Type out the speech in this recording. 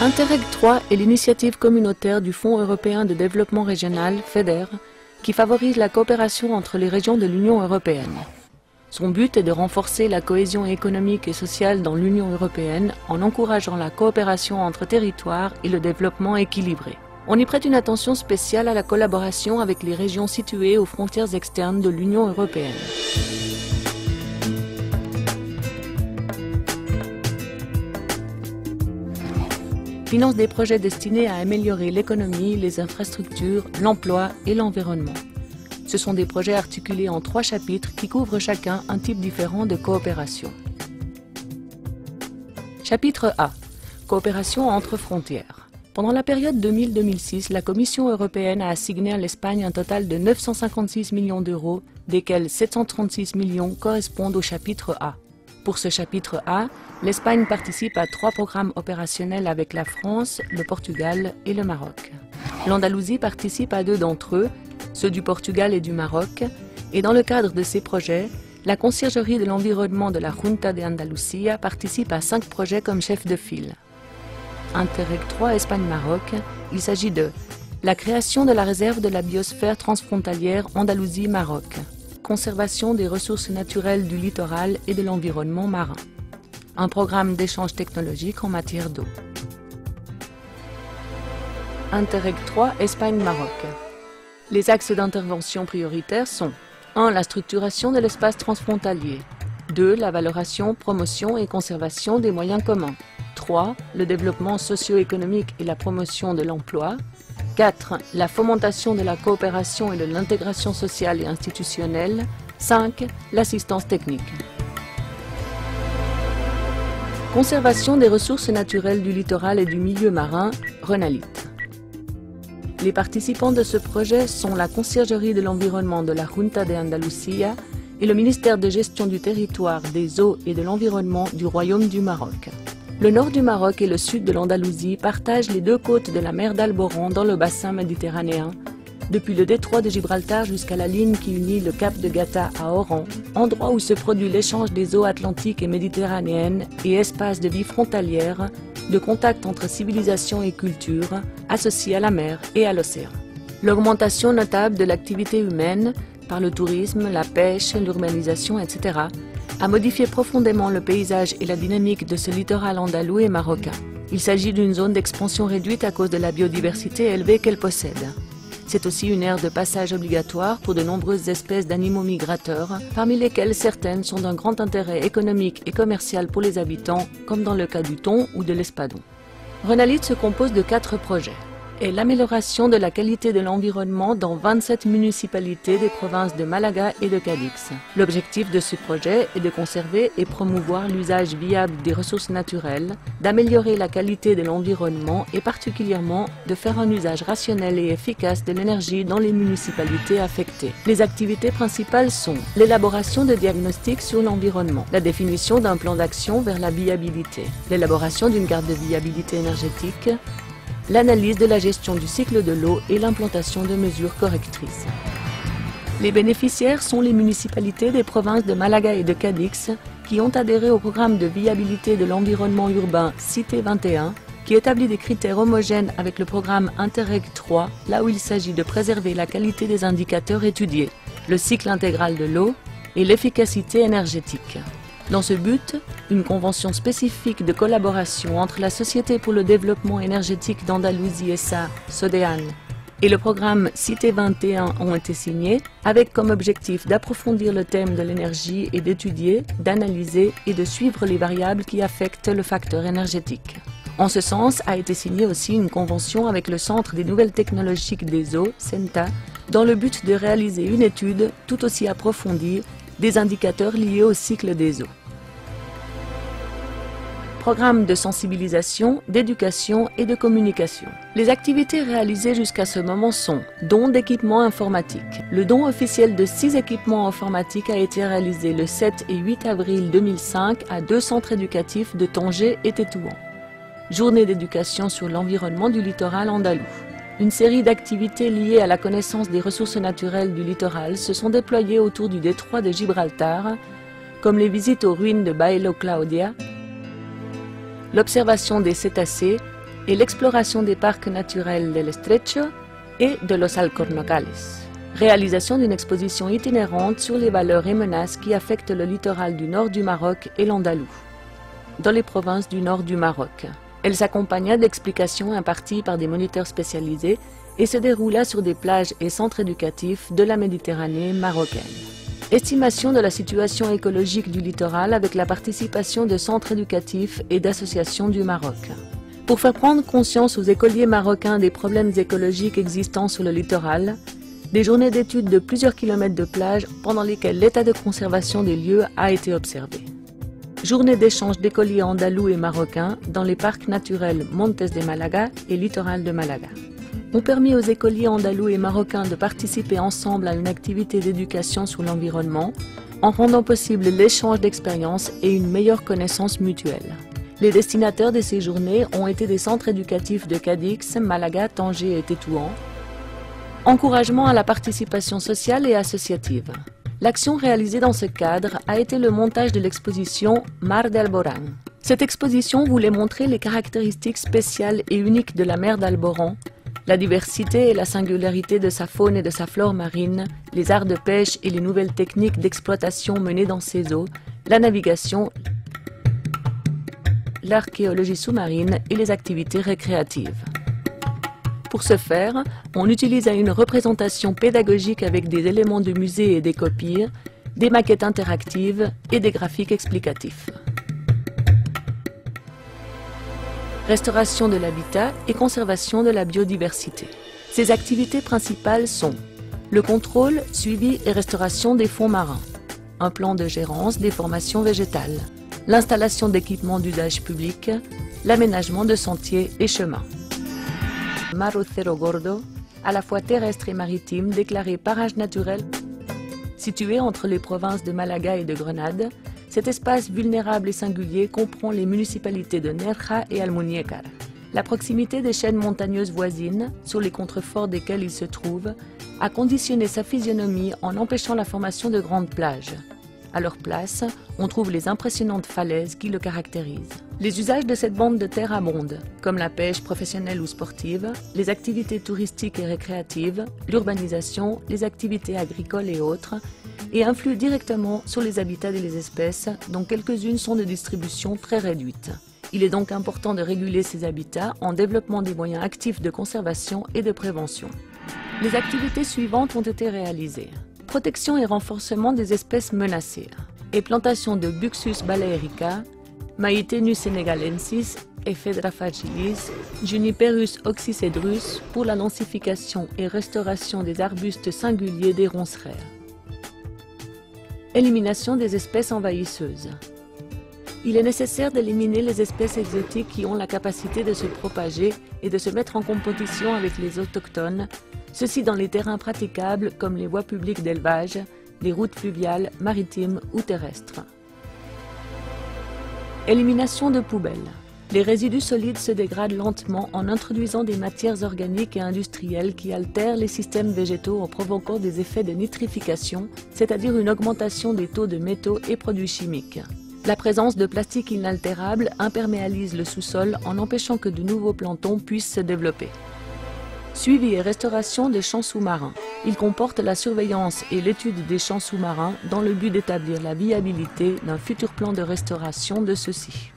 Interreg 3 est l'initiative communautaire du Fonds européen de développement régional, FEDER, qui favorise la coopération entre les régions de l'Union européenne. Son but est de renforcer la cohésion économique et sociale dans l'Union européenne en encourageant la coopération entre territoires et le développement équilibré. On y prête une attention spéciale à la collaboration avec les régions situées aux frontières externes de l'Union européenne. Finance des projets destinés à améliorer l'économie, les infrastructures, l'emploi et l'environnement. Ce sont des projets articulés en 3 chapitres qui couvrent chacun un type différent de coopération. Chapitre A. Coopération entre frontières. Pendant la période 2000-2006, la Commission européenne a assigné à l'Espagne un total de 956 millions d'euros, desquels 736 millions correspondent au chapitre A. Pour ce chapitre A, l'Espagne participe à 3 programmes opérationnels avec la France, le Portugal et le Maroc. L'Andalousie participe à 2 d'entre eux, ceux du Portugal et du Maroc, et dans le cadre de ces projets, la Conciergerie de l'environnement de la Junta de Andalucía participe à 5 projets comme chef de file. Interreg 3 Espagne-Maroc, il s'agit de la création de la réserve de la biosphère transfrontalière Andalousie-Maroc, conservation des ressources naturelles du littoral et de l'environnement marin, un programme d'échange technologique en matière d'eau. Interreg 3 Espagne-Maroc. Les axes d'intervention prioritaires sont 1. La structuration de l'espace transfrontalier. 2. La valorisation, promotion et conservation des moyens communs. 3. Le développement socio-économique et la promotion de l'emploi. 4. La fomentation de la coopération et de l'intégration sociale et institutionnelle. 5. L'assistance technique. Conservation des ressources naturelles du littoral et du milieu marin, Renalit. Les participants de ce projet sont la Conciergerie de l'environnement de la Junta de Andalucía et le ministère de gestion du territoire, des eaux et de l'environnement du Royaume du Maroc. Le nord du Maroc et le sud de l'Andalousie partagent les 2 côtes de la mer d'Alboran dans le bassin méditerranéen, depuis le détroit de Gibraltar jusqu'à la ligne qui unit le cap de Gata à Oran, endroit où se produit l'échange des eaux atlantiques et méditerranéennes et espace de vie frontalière, de contact entre civilisation et culture, associés à la mer et à l'océan. L'augmentation notable de l'activité humaine, par le tourisme, la pêche, l'urbanisation, etc., a modifié profondément le paysage et la dynamique de ce littoral andalou et marocain. Il s'agit d'une zone d'expansion réduite à cause de la biodiversité élevée qu'elle possède. C'est aussi une aire de passage obligatoire pour de nombreuses espèces d'animaux migrateurs, parmi lesquelles certaines sont d'un grand intérêt économique et commercial pour les habitants, comme dans le cas du thon ou de l'espadon. Renalit se compose de 4 projets et l'amélioration de la qualité de l'environnement dans 27 municipalités des provinces de Malaga et de Cadix. L'objectif de ce projet est de conserver et promouvoir l'usage viable des ressources naturelles, d'améliorer la qualité de l'environnement et particulièrement de faire un usage rationnel et efficace de l'énergie dans les municipalités affectées. Les activités principales sont l'élaboration de diagnostics sur l'environnement, la définition d'un plan d'action vers la viabilité, l'élaboration d'une carte de viabilité énergétique, l'analyse de la gestion du cycle de l'eau et l'implantation de mesures correctrices. Les bénéficiaires sont les municipalités des provinces de Malaga et de Cadix qui ont adhéré au programme de viabilité de l'environnement urbain Cité 21 qui établit des critères homogènes avec le programme Interreg 3 là où il s'agit de préserver la qualité des indicateurs étudiés, le cycle intégral de l'eau et l'efficacité énergétique. Dans ce but, une convention spécifique de collaboration entre la Société pour le développement énergétique d'Andalousie SA, SODEAN, et le programme Cité 21 ont été signés, avec comme objectif d'approfondir le thème de l'énergie et d'étudier, d'analyser et de suivre les variables qui affectent le facteur énergétique. En ce sens, a été signée aussi une convention avec le Centre des nouvelles technologies des eaux, CENTA, dans le but de réaliser une étude tout aussi approfondie des indicateurs liés au cycle des eaux. Programme de sensibilisation, d'éducation et de communication. Les activités réalisées jusqu'à ce moment sont don d'équipements informatiques. Le don officiel de 6 équipements informatiques a été réalisé le 7 et 8 avril 2005 à 2 centres éducatifs de Tanger et Tétouan. Journée d'éducation sur l'environnement du littoral andalou. Une série d'activités liées à la connaissance des ressources naturelles du littoral se sont déployées autour du détroit de Gibraltar, comme les visites aux ruines de Baelo Claudia, l'observation des cétacés et l'exploration des parcs naturels del Estrecho et de Los Alcornocales. Réalisation d'une exposition itinérante sur les valeurs et menaces qui affectent le littoral du nord du Maroc et l'Andalou, dans les provinces du nord du Maroc. Elle s'accompagna d'explications imparties par des moniteurs spécialisés et se déroula sur des plages et centres éducatifs de la Méditerranée marocaine. Estimation de la situation écologique du littoral avec la participation de centres éducatifs et d'associations du Maroc. Pour faire prendre conscience aux écoliers marocains des problèmes écologiques existants sur le littoral, des journées d'études de plusieurs kilomètres de plage pendant lesquelles l'état de conservation des lieux a été observé. Journée d'échange d'écoliers andalous et marocains dans les parcs naturels Montes de Malaga et littoral de Malaga ont permis aux écoliers andalous et marocains de participer ensemble à une activité d'éducation sur l'environnement en rendant possible l'échange d'expériences et une meilleure connaissance mutuelle. Les destinataires de ces journées ont été des centres éducatifs de Cadix, Malaga, Tanger et Tétouan. Encouragement à la participation sociale et associative. L'action réalisée dans ce cadre a été le montage de l'exposition Mar de Alborán. Cette exposition voulait montrer les caractéristiques spéciales et uniques de la mer d'Alborán, la diversité et la singularité de sa faune et de sa flore marine, les arts de pêche et les nouvelles techniques d'exploitation menées dans ces eaux, la navigation, l'archéologie sous-marine et les activités récréatives. Pour ce faire, on utilisa une représentation pédagogique avec des éléments de musée et des copies, des maquettes interactives et des graphiques explicatifs. Restauration de l'habitat et conservation de la biodiversité. Ces activités principales sont le contrôle, suivi et restauration des fonds marins, un plan de gérance des formations végétales, l'installation d'équipements d'usage public, l'aménagement de sentiers et chemins. Mar Cerro Gordo, à la fois terrestre et maritime, déclaré parage naturel. Situé entre les provinces de Malaga et de Grenade, cet espace vulnérable et singulier comprend les municipalités de Nerja et Almuñécar. La proximité des chaînes montagneuses voisines, sur les contreforts desquels il se trouve, a conditionné sa physionomie en empêchant la formation de grandes plages. À leur place, on trouve les impressionnantes falaises qui le caractérisent. Les usages de cette bande de terre abondent, comme la pêche professionnelle ou sportive, les activités touristiques et récréatives, l'urbanisation, les activités agricoles et autres, et influent directement sur les habitats et les espèces, dont quelques-unes sont de distribution très réduite. Il est donc important de réguler ces habitats en développant des moyens actifs de conservation et de prévention. Les activités suivantes ont été réalisées. Protection et renforcement des espèces menacées et plantation de Buxus balearica, Maïtenus senegalensis, Ephedra fragilis, Juniperus oxycedrus pour la densification et restauration des arbustes singuliers des ronceraies. Élimination des espèces envahisseuses. Il est nécessaire d'éliminer les espèces exotiques qui ont la capacité de se propager et de se mettre en compétition avec les autochtones, ceci dans les terrains praticables comme les voies publiques d'élevage, les routes fluviales, maritimes ou terrestres. Élimination de poubelles. Les résidus solides se dégradent lentement en introduisant des matières organiques et industrielles qui altèrent les systèmes végétaux en provoquant des effets de nitrification, c'est-à-dire une augmentation des taux de métaux et produits chimiques. La présence de plastique inaltérable imperméabilise le sous-sol en empêchant que de nouveaux planctons puissent se développer. Suivi et restauration des champs sous-marins. Il comporte la surveillance et l'étude des champs sous-marins dans le but d'établir la viabilité d'un futur plan de restauration de ceux-ci.